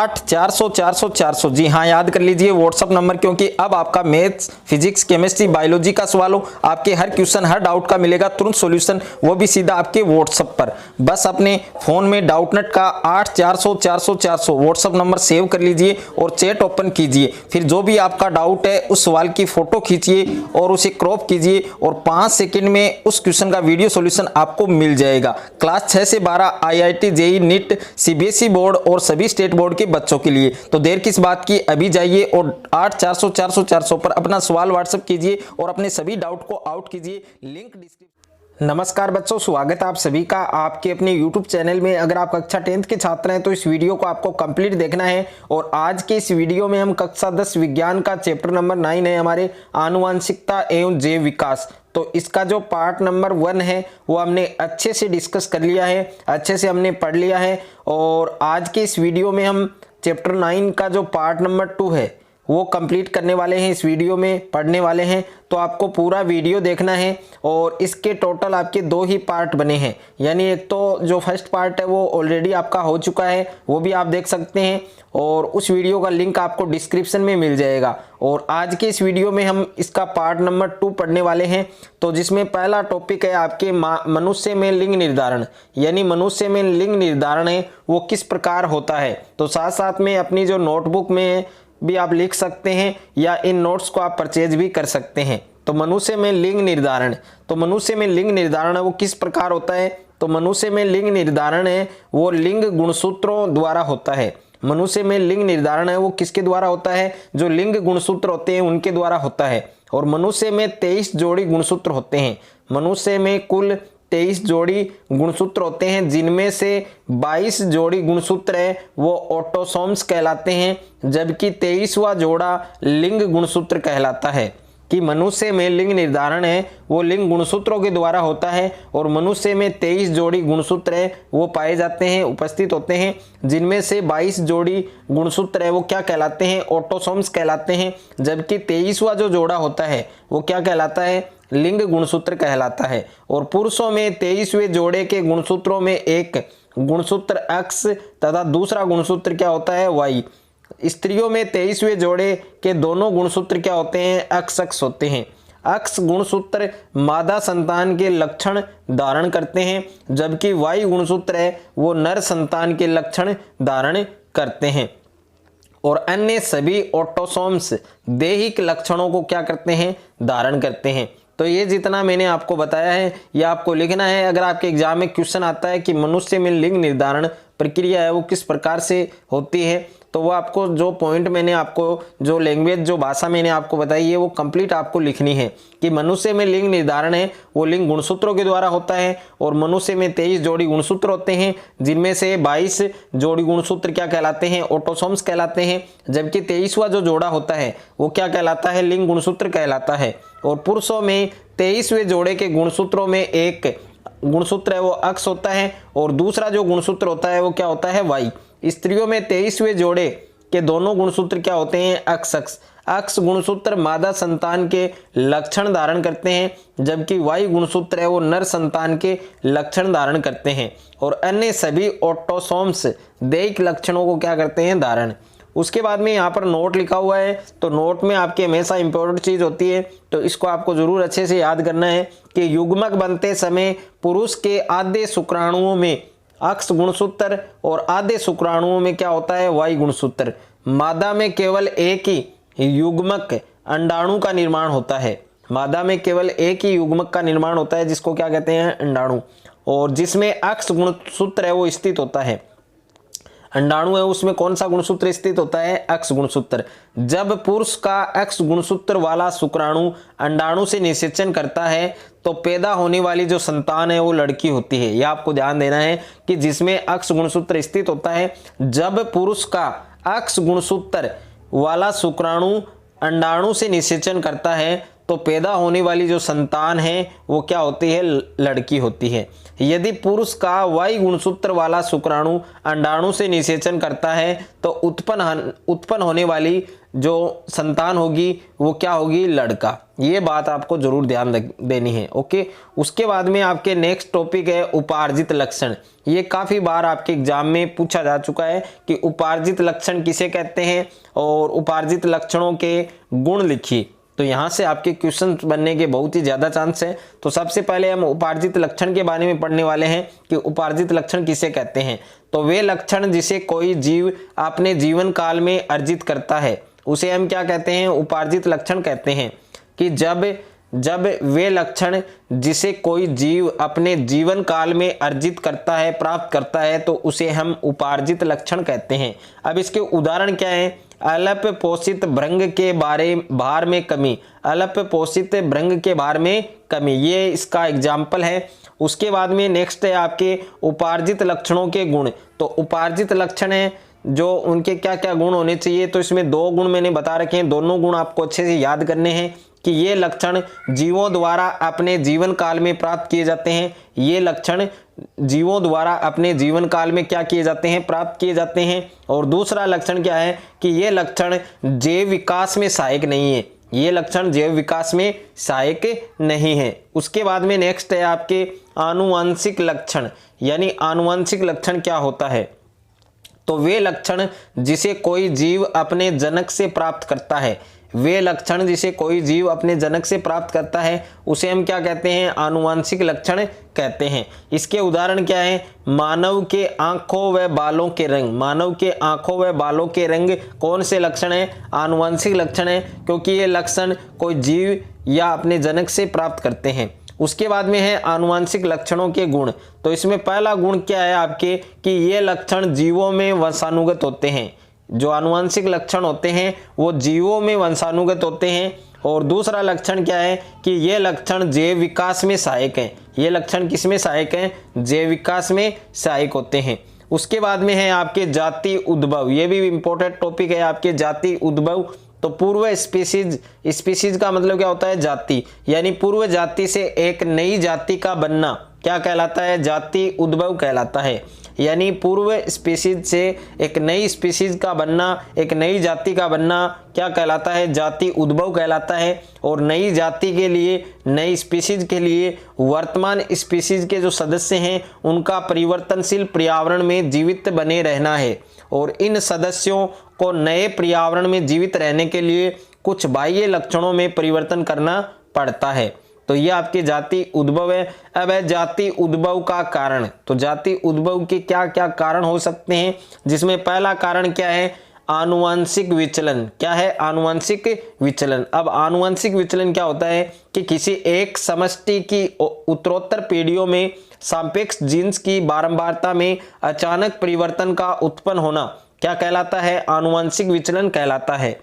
8 400 400 400। जी हाँ, याद कर लीजिए व्हाट्सअप नंबर, क्योंकि अब आपका मैथ्स, फिजिक्स, केमिस्ट्री, बायोलॉजी का सवाल हो, आपके हर क्वेश्चन, हर डाउट का मिलेगा तुरंत सॉल्यूशन, वो भी सीधा आपके व्हाट्सअप पर। बस अपने फोन में डाउटनेट का 8 400 400 400 व्हाट्सअप नंबर सेव कर लीजिए और चैट ओपन कीजिए। फिर जो भी आपका डाउट है उस सवाल की फोटो खींचिए और उसे क्रॉप कीजिए और 5 सेकंड में उस क्वेश्चन का वीडियो सॉल्यूशन आपको मिल जाएगा। क्लास 6 से 12 IIT, JEE, NEET, CBSE board और सभी स्टेट बोर्ड के बच्चों के लिए। तो देर किस बात की, अभी जाइए और 8 400 400 400 पर अपना सवाल व्हाट्सएप कीजिए और अपने सभी डाउट को आउट कीजिए। Link description. नमस्कार बच्चों, स्वागत है आप सभी का आपके अपने YouTube चैनल में। अगर आप कक्षा 10th के छात्र हैं तो इस वीडियो को आपको कंप्लीट देखना है। और आज के इस वीडियो में हम कक्षा 10 विज्ञान का चैप्टर नंबर 9 है हमारे आनुवंशिकता एवं जैव विकास। तो इसका जो पार्ट नंबर 1 है वो हमने अच्छे से डिस्कस कर लिया है, अच्छे से हमने पढ़ लिया है। और आज के इस वीडियो में हम चैप्टर 9 का जो पार्ट नंबर 2 है वो कंप्लीट करने वाले हैं, इस वीडियो में पढ़ने वाले हैं। तो आपको पूरा वीडियो देखना है। और इसके टोटल आपके 2 ही पार्ट बने हैं, यानी एक तो जो फर्स्ट पार्ट है वो ऑलरेडी आपका हो चुका है, वो भी आप देख सकते हैं और उस वीडियो का लिंक आपको डिस्क्रिप्शन में मिल जाएगा। और आज के इस वीडियो में हम इसका पार्ट नंबर 2 पढ़ने वाले हैं। तो जिसमें पहला टॉपिक है आपके मनुष्य में लिंग निर्धारण, यानी मनुष्य में लिंग निर्धारण है वो किस प्रकार होता है। तो साथ साथ में अपनी जो नोटबुक में भी आप लिख सकते हैं या इन नोट्स को आप परचेज भी कर सकते हैं। तो मनुष्य में लिंग निर्धारण, तो मनुष्य में लिंग निर्धारण है वो किस प्रकार होता है। तो मनुष्य में लिंग निर्धारण है वो लिंग गुणसूत्रों द्वारा होता है। मनुष्य में लिंग निर्धारण है वो किसके द्वारा होता है, जो लिंग गुणसूत्र होते हैं उनके द्वारा होता है। और मनुष्य में 23 जोड़ी गुणसूत्र होते हैं। मनुष्य में कुल 23 जोड़ी गुणसूत्र होते हैं, जिनमें से 22 जोड़ी गुणसूत्र है वो ऑटोसोम्स कहलाते हैं, जबकि 23वां जोड़ा लिंग गुणसूत्र कहलाता है। कि मनुष्य में लिंग निर्धारण है वो लिंग गुणसूत्रों के द्वारा होता है। और मनुष्य में 23 जोड़ी गुणसूत्र है वो पाए जाते हैं, उपस्थित होते हैं, जिनमें से 22 जोड़ी गुणसूत्र है वो क्या कहलाते हैं, ऑटोसोम्स कहलाते हैं। जबकि 23वां जो जोड़ा होता है वो क्या कहलाता है, लिंग गुणसूत्र कहलाता है। और पुरुषों में 23वें जोड़े के गुणसूत्रों में एक गुणसूत्र X तथा दूसरा गुणसूत्र क्या होता है, Y। स्त्रियों में 23वें जोड़े के दोनों गुणसूत्र क्या होते हैं, XX होते हैं। X गुणसूत्र मादा संतान के लक्षण धारण करते हैं, जबकि Y गुणसूत्र है वो नर संतान के लक्षण धारण करते हैं। और अन्य सभी ऑटोसोम्स दैहिक लक्षणों को क्या करते हैं, धारण करते हैं। तो ये जितना मैंने आपको बताया है ये आपको लिखना है। अगर आपके एग्जाम में क्वेश्चन आता है कि मनुष्य में लिंग निर्धारण प्रक्रिया है वो किस प्रकार से होती है, तो वो आपको जो पॉइंट मैंने आपको, जो लैंग्वेज, जो भाषा मैंने आपको बताई है वो कंप्लीट आपको लिखनी है। कि मनुष्य में लिंग निर्धारण है वो लिंग गुणसूत्रों के द्वारा होता है। और मनुष्य में 23 जोड़ी गुणसूत्र होते हैं, जिनमें से 22 जोड़ी गुणसूत्र क्या कहलाते हैं, ऑटोसोम्स कहलाते हैं। जबकि 23वां जो जोड़ा होता है वो क्या कहलाता है, लिंग गुणसूत्र कहलाता है। और पुरुषों में 23वें जोड़े के गुणसूत्रों में एक गुणसूत्र है वो X होता है और दूसरा जो गुणसूत्र होता है वो क्या होता है, Y। स्त्रियों में 23वें जोड़े के दोनों गुणसूत्र क्या होते हैं, XX। X गुणसूत्र मादा संतान के लक्षण धारण करते हैं, जबकि Y गुणसूत्र है वो नर संतान के लक्षण धारण करते हैं। और अन्य सभी ऑटोसोम्स दैहिक लक्षणों को क्या करते हैं, धारण। उसके बाद में यहाँ पर नोट लिखा हुआ है, तो नोट में आपके हमेशा इंपॉर्टेंट चीज होती है, तो इसको आपको जरूर अच्छे से याद करना है कि युग्मक बनते समय पुरुष के आधे शुक्राणुओं में X गुणसूत्र और आधे शुक्राणुओं में क्या होता है, Y गुणसूत्र। मादा में केवल एक ही युग्मक अंडाणु का निर्माण होता है। मादा में केवल एक ही युग्मक का निर्माण होता है, जिसको क्या कहते हैं, अंडाणु। और जिसमें X गुणसूत्र है वो स्थित होता है। अंडाणु है उसमें कौन सा गुणसूत्र स्थित होता है, X गुणसूत्र। जब पुरुष का X गुणसूत्र वाला शुक्राणु अंडाणु से निषेचन करता है तो पैदा होने वाली जो संतान है वो लड़की होती है। यह आपको ध्यान देना है कि जिसमें X गुणसूत्र स्थित होता है, जब पुरुष का X गुणसूत्र वाला शुक्राणु अंडाणु से निषेचन करता है तो पैदा होने वाली जो संतान है वो क्या होती है, लड़की होती है। यदि पुरुष का Y गुणसूत्र वाला शुक्राणु अंडाणु से निषेचन करता है तो उत्पन्न होने वाली जो संतान होगी वो क्या होगी, लड़का। ये बात आपको जरूर ध्यान देनी है। ओके, उसके बाद में आपके नेक्स्ट टॉपिक है उपार्जित लक्षण। ये काफ़ी बार आपके एग्जाम में पूछा जा चुका है कि उपार्जित लक्षण किसे कहते हैं और उपार्जित लक्षणों के गुण लिखिए। तो यहाँ से आपके क्वेश्चन बनने के बहुत ही ज़्यादा चांस है। तो सबसे पहले हम उपार्जित लक्षण के बारे में पढ़ने वाले हैं कि उपार्जित लक्षण किसे कहते हैं। तो वे लक्षण जिसे कोई जीव अपने जीवन काल में अर्जित करता है उसे हम क्या कहते हैं, उपार्जित लक्षण कहते हैं। कि जब वे लक्षण जिसे कोई जीव अपने जीवन काल में अर्जित करता है, प्राप्त करता है, तो उसे हम उपार्जित लक्षण कहते हैं। अब इसके उदाहरण क्या हैं, अल्प पोषित भ्रंग के भार में कमी, अल्प पोषित भ्रंग के भार में कमी, ये इसका एग्जाम्पल है। उसके बाद में नेक्स्ट है आपके उपार्जित लक्षणों के गुण। तो उपार्जित लक्षण है जो उनके क्या क्या गुण होने चाहिए, तो इसमें 2 गुण मैंने बता रखे हैं। दोनों गुण आपको अच्छे से याद करने हैं कि ये लक्षण जीवों द्वारा अपने जीवन काल में प्राप्त किए जाते हैं। ये लक्षण जीवों द्वारा अपने जीवन काल में क्या किए जाते हैं, प्राप्त किए जाते हैं। और दूसरा लक्षण क्या है कि ये लक्षण जैव विकास में सहायक नहीं है, ये लक्षण जैव विकास में सहायक नहीं है। उसके बाद में नेक्स्ट है आपके आनुवंशिक लक्षण। यानी आनुवंशिक लक्षण क्या होता है, तो वे लक्षण जिसे कोई जीव अपने जनक से प्राप्त करता है, वे लक्षण जिसे कोई जीव अपने जनक से प्राप्त करता है उसे हम क्या कहते हैं, आनुवंशिक लक्षण कहते हैं। इसके उदाहरण क्या है, मानव के आंखों व बालों के रंग। मानव के आंखों व बालों के रंग कौन से लक्षण है, आनुवंशिक लक्षण है, क्योंकि ये लक्षण कोई जीव या अपने जनक से प्राप्त करते हैं। उसके बाद में है आनुवंशिक लक्षणों के गुण। तो इसमें पहला गुण क्या है आपके कि ये लक्षण जीवों में वंशानुगत होते हैं। जो आनुवंशिक लक्षण होते हैं वो जीवों में वंशानुगत होते हैं। और दूसरा लक्षण क्या है कि ये लक्षण जैव विकास में सहायक हैं। ये लक्षण किस में सहायक हैं, जैव विकास में सहायक होते हैं। उसके बाद में है आपके जाति उद्भव। ये भी इंपॉर्टेंट टॉपिक है आपके जाति उद्भव। तो पूर्व स्पीसीज का मतलब क्या होता है, जाति, यानी पूर्व जाति से एक नई जाति का बनना क्या कहलाता है, जाति उद्भव कहलाता है। यानी पूर्व स्पीसीज से एक नई स्पीसीज का बनना, एक नई जाति का बनना क्या कहलाता है, जाति उद्भव कहलाता है। और नई जाति के लिए, नई स्पीसीज के लिए वर्तमान स्पीसीज के जो सदस्य हैं उनका परिवर्तनशील पर्यावरण में जीवित बने रहना है। और इन सदस्यों को नए पर्यावरण में जीवित रहने के लिए कुछ बाह्य लक्षणों में परिवर्तन करना पड़ता है। तो ये आपके जाति उद्भव है। अब है जाति उद्भव का कारण। तो जाति उद्भव के क्या क्या कारण हो सकते हैं, जिसमें पहला कारण क्या है, आनुवंशिक विचलन। क्या है, आनुवंशिक विचलन। अब आनुवंशिक विचलन क्या होता है कि किसी एक समष्टि की उत्तरोत्तर पीढ़ियों में सापेक्ष जीन्स की बारंबारता में अचानक परिवर्तन का उत्पन्न होना क्या कहलाता है, आनुवंशिक विचलन कहलाता है।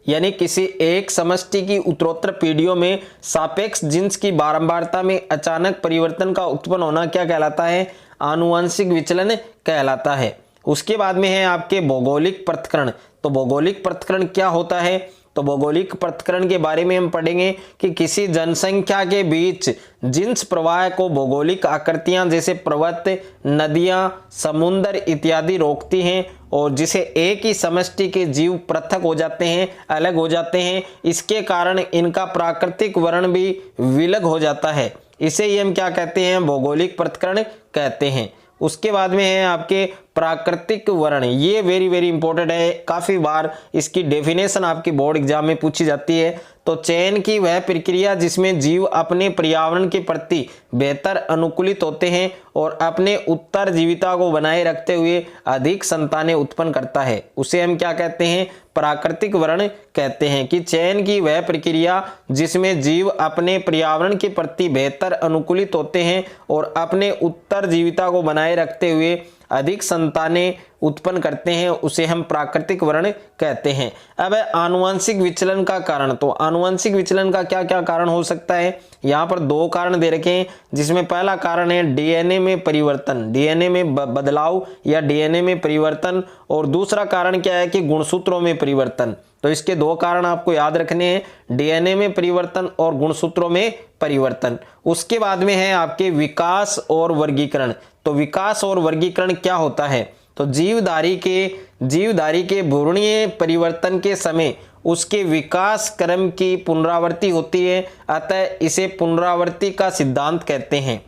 यानी किसी एक समष्टि की उत्तरोत्तर पीढ़ियों में सापेक्ष जीन्स की बारंबारता में अचानक परिवर्तन का उत्पन्न होना क्या कहलाता है, आनुवंशिक विचलन कहलाता है। उसके बाद में है आपके भौगोलिक पृथक्करण। तो भौगोलिक पृथक्करण क्या होता है, तो भौगोलिक पृथक्करण के बारे में हम पढ़ेंगे कि किसी जनसंख्या के बीच जिन्स प्रवाह को भौगोलिक आकृतियां जैसे पर्वत, नदियां, समुद्र इत्यादि रोकती हैं और जिसे एक ही समष्टि के जीव पृथक हो जाते हैं, अलग हो जाते हैं। इसके कारण इनका प्राकृतिक वर्ण भी विलग हो जाता है। इसे ही हम क्या कहते हैं, भौगोलिक पृथक्करण कहते हैं। उसके बाद में है आपके प्राकृतिक वर्ण। ये वेरी इंपॉर्टेंट है, काफी बार इसकी डेफिनेशन आपकी बोर्ड एग्जाम में पूछी जाती है। तो चयन की वह प्रक्रिया जिसमें जीव अपने पर्यावरण के प्रति बेहतर अनुकूलित होते हैं और अपने उत्तरजीविता को बनाए रखते हुए अधिक संतानें उत्पन्न करता है, उसे हम क्या कहते हैं, प्राकृतिक वर्ण कहते हैं। कि चयन की वह प्रक्रिया जिसमें जीव अपने पर्यावरण के प्रति बेहतर अनुकूलित होते हैं और अपने उत्तरजीविता को बनाए रखते हुए अधिक संतानें उत्पन्न करते हैं, उसे हम प्राकृतिक वर्ण कहते हैं। अब है आनुवंशिक विचलन का कारण। तो आनुवंशिक विचलन का क्या क्या कारण हो सकता है, यहाँ पर 2 कारण दे रखे हैं, जिसमें पहला कारण है डीएनए में परिवर्तन, डीएनए में बदलाव या डीएनए में परिवर्तन। और दूसरा कारण क्या है कि गुणसूत्रों में परिवर्तन। तो इसके 2 कारण आपको याद रखने हैं, डीएनए में परिवर्तन और गुणसूत्रों में परिवर्तन। उसके बाद में है आपके विकास और वर्गीकरण। तो विकास और वर्गीकरण क्या होता है, तो जीवधारी के भ्रूणीय परिवर्तन के समय उसके विकास क्रम की पुनरावृत्ति होती है, अतः इसे पुनरावृत्ति का सिद्धांत कहते हैं।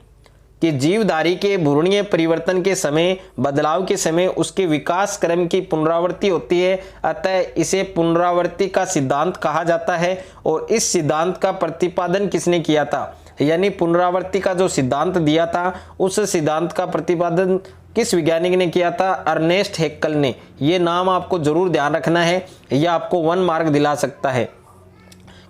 कि जीवधारी के भ्रूणीय परिवर्तन के समय, बदलाव के समय उसके विकास क्रम की पुनरावृत्ति होती है, अतः इसे पुनरावृत्ति का सिद्धांत कहा जाता है। और इस सिद्धांत का प्रतिपादन किसने किया था, यानी पुनरावृत्ति का जो सिद्धांत दिया था उस सिद्धांत का प्रतिपादन किस वैज्ञानिक ने किया था, अर्नेस्ट हैक्कल ने। ये नाम आपको जरूर ध्यान रखना है, यह आपको 1 मार्क दिला सकता है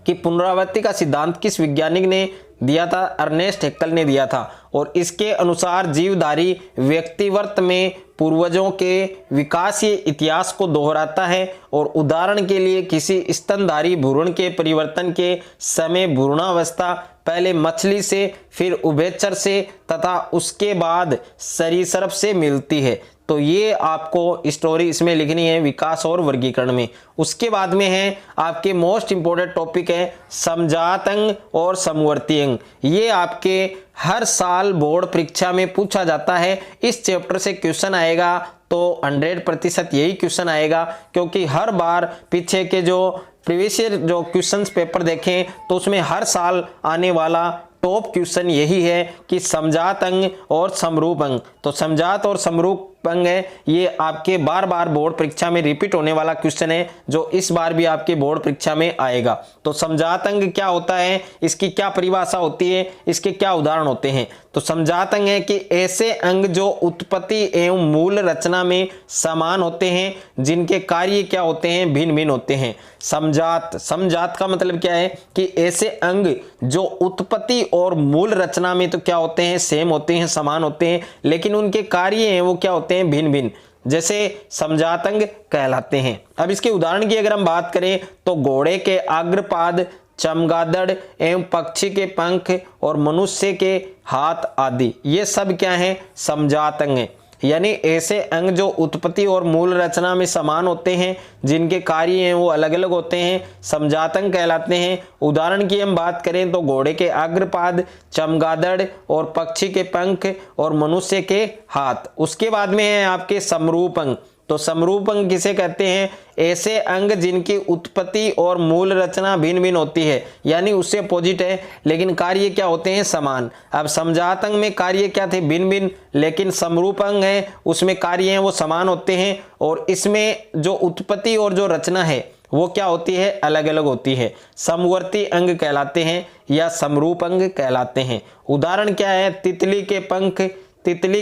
कि पुनरावृत्ति का सिद्धांत किस वैज्ञानिक ने दिया था, अर्नेस्ट हैक्कल ने दिया था। और इसके अनुसार जीवधारी व्यक्तिवर्त में पूर्वजों के विकासीय इतिहास को दोहराता है। और उदाहरण के लिए किसी स्तनधारी भ्रूण के परिवर्तन के समय भ्रूणावस्था पहले मछली से, फिर उभयचर से तथा उसके बाद सरीसृप से मिलती है। तो ये आपको स्टोरी इसमें लिखनी है विकास और वर्गीकरण में। उसके बाद में है आपके मोस्ट इंपोर्टेंट टॉपिक है समजात अंग और समवर्ती अंग। ये आपके हर साल बोर्ड परीक्षा में पूछा जाता है। इस चैप्टर से क्वेश्चन आएगा तो 100% यही क्वेश्चन आएगा, क्योंकि हर बार पीछे के जो प्रीवियस ईयर जो क्वेश्चंस पेपर देखें तो उसमें हर साल आने वाला टॉप क्वेश्चन यही है कि समजात अंग और समरूप अंग। तो समजात और समरूप अंग है, ये आपके बार बार बोर्ड परीक्षा में रिपीट होने वाला क्वेश्चन है, जो इस बार भी आपके बोर्ड परीक्षा में आएगा। तो समजात अंग क्या होता है, इसकी क्या परिभाषा होती है, इसके क्या उदाहरण होते हैं। तो समजात अंग है कि ऐसे अंग जो उत्पत्ति एवं मूल रचना में समान होते हैं, जिनके कार्य क्या होते हैं, भिन्न भिन्न होते हैं। समजात का मतलब क्या है कि ऐसे अंग जो उत्पत्ति और मूल रचना में तो क्या होते हैं, सेम होते हैं, समान होते हैं, लेकिन उनके कार्य हैं वो क्या होते हैं, भिन्न भिन्न, जैसे समजात अंग कहलाते हैं। अब इसके उदाहरण की अगर हम बात करें तो घोड़े के अग्रपाद, चमगादड़ एवं पक्षी के पंख और मनुष्य के हाथ आदि, ये सब क्या है, समजात अंग है। यानी ऐसे अंग जो उत्पत्ति और मूल रचना में समान होते हैं, जिनके कार्य हैं वो अलग अलग होते हैं, समजात अंग कहलाते हैं। उदाहरण की हम बात करें तो घोड़े के अग्रपाद, चमगादड़ और पक्षी के पंख और मनुष्य के हाथ। उसके बाद में है आपके समरूप अंग। तो समरूप अंग किसे कहते हैं, ऐसे अंग जिनकी उत्पत्ति और मूल रचना भिन्न भिन्न होती है, यानी उससे अपोजिट है, लेकिन कार्य क्या होते हैं, समान। अब समजात अंग में कार्य क्या थे, भिन्न भिन्न, लेकिन समरूप अंग है उसमें कार्य हैं वो समान होते हैं, और इसमें जो उत्पत्ति और जो रचना है वो क्या होती है, अलग अलग होती है। समवर्ती अंग कहलाते हैं या समरूप अंग कहलाते हैं। उदाहरण क्या है, तितली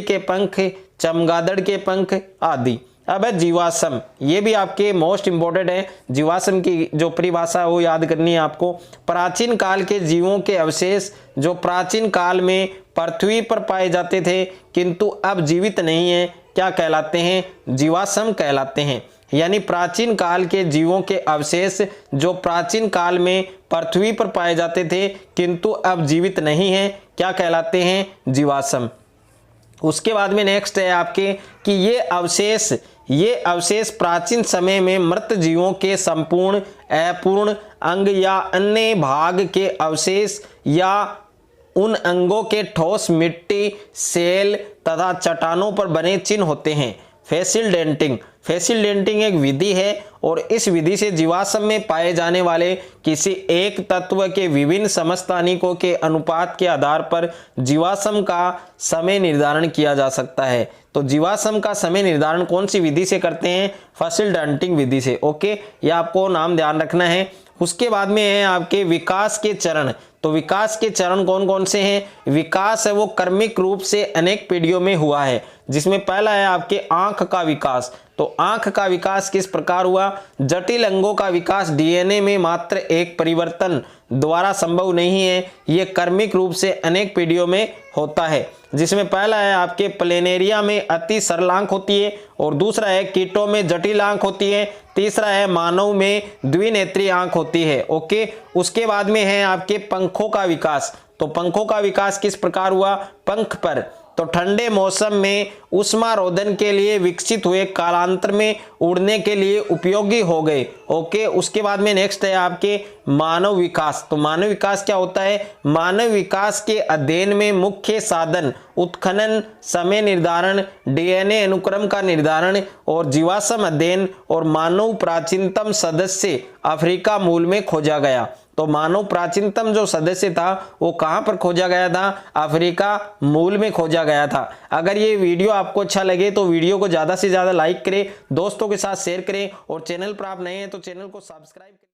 के पंख, चमगादड़ के पंख आदि। अब है जीवाश्म, ये भी आपके मोस्ट इंपोर्टेंट है। जीवाश्म की जो परिभाषा वो याद करनी है आपको। प्राचीन काल के जीवों के अवशेष जो प्राचीन काल में पृथ्वी पर पाए जाते थे किंतु अब जीवित नहीं है, क्या कहलाते हैं, जीवाश्म कहलाते हैं। यानी प्राचीन काल के जीवों के अवशेष जो प्राचीन काल में पृथ्वी पर पाए जाते थे किंतु अब जीवित नहीं है, क्या कहलाते हैं, जीवाश्म। उसके बाद में नेक्स्ट है आपके कि ये अवशेष प्राचीन समय में मृत जीवों के संपूर्ण, अपूर्ण अंग या अन्य भाग के अवशेष या उन अंगों के ठोस मिट्टी, सेल तथा चट्टानों पर बने चिन्ह होते हैं। फैसिल डेंटिंग एक विधि है और इस विधि से जीवाश्म में पाए जाने वाले किसी एक तत्व के विभिन्न समस्थानिकों के अनुपात के आधार पर जीवाश्म का समय निर्धारण किया जा सकता है। तो जीवाश्म का समय निर्धारण कौन सी विधि से करते हैं, फैसिल डेंटिंग विधि से। ओके, यह आपको नाम ध्यान रखना है। उसके बाद में है आपके विकास के चरण। तो विकास के चरण कौन कौन से हैं, विकास है वो क्रमिक रूप से अनेक पीढ़ियों में हुआ है, जिसमें पहला है आपके आंख का विकास। तो आंख का विकास किस प्रकार हुआ, जटिल अंगों का विकास डीएनए में मात्र एक परिवर्तन द्वारा संभव नहीं है, ये क्रमिक रूप से अनेक पीढ़ियों में होता है, जिसमें पहला है आपके प्लेनेरिया में अति सरल आंख होती है, और दूसरा है कीटों में जटिल आंख होती है, तीसरा है मानव में द्विनेत्री आंख होती है। ओके, उसके बाद में है आपके पंखों का विकास। तो पंखों का विकास किस प्रकार हुआ, पंख पर तो ठंडे मौसम में ऊष्मारोधन के लिए विकसित हुए, कालांतर में उड़ने के लिए उपयोगी हो गए। ओके, उसके बाद में नेक्स्ट है आपके मानव विकास। तो मानव विकास क्या होता है? मानव विकास के अध्ययन में मुख्य साधन उत्खनन, समय निर्धारण, डीएनए अनुक्रम का निर्धारण और जीवाश्म अध्ययन और मानव प्राचीनतम सदस्य अफ्रीका मूल में खोजा गया। तो मानव प्राचीनतम जो सदस्य था वो कहां पर खोजा गया था? अफ्रीका मूल में खोजा गया था। अगर ये वीडियो आपको अच्छा लगे तो वीडियो को ज्यादा से ज्यादा लाइक करें, दोस्तों के साथ शेयर करें और चैनल पर आप नए हैं तो चैनल को सब्सक्राइब करें।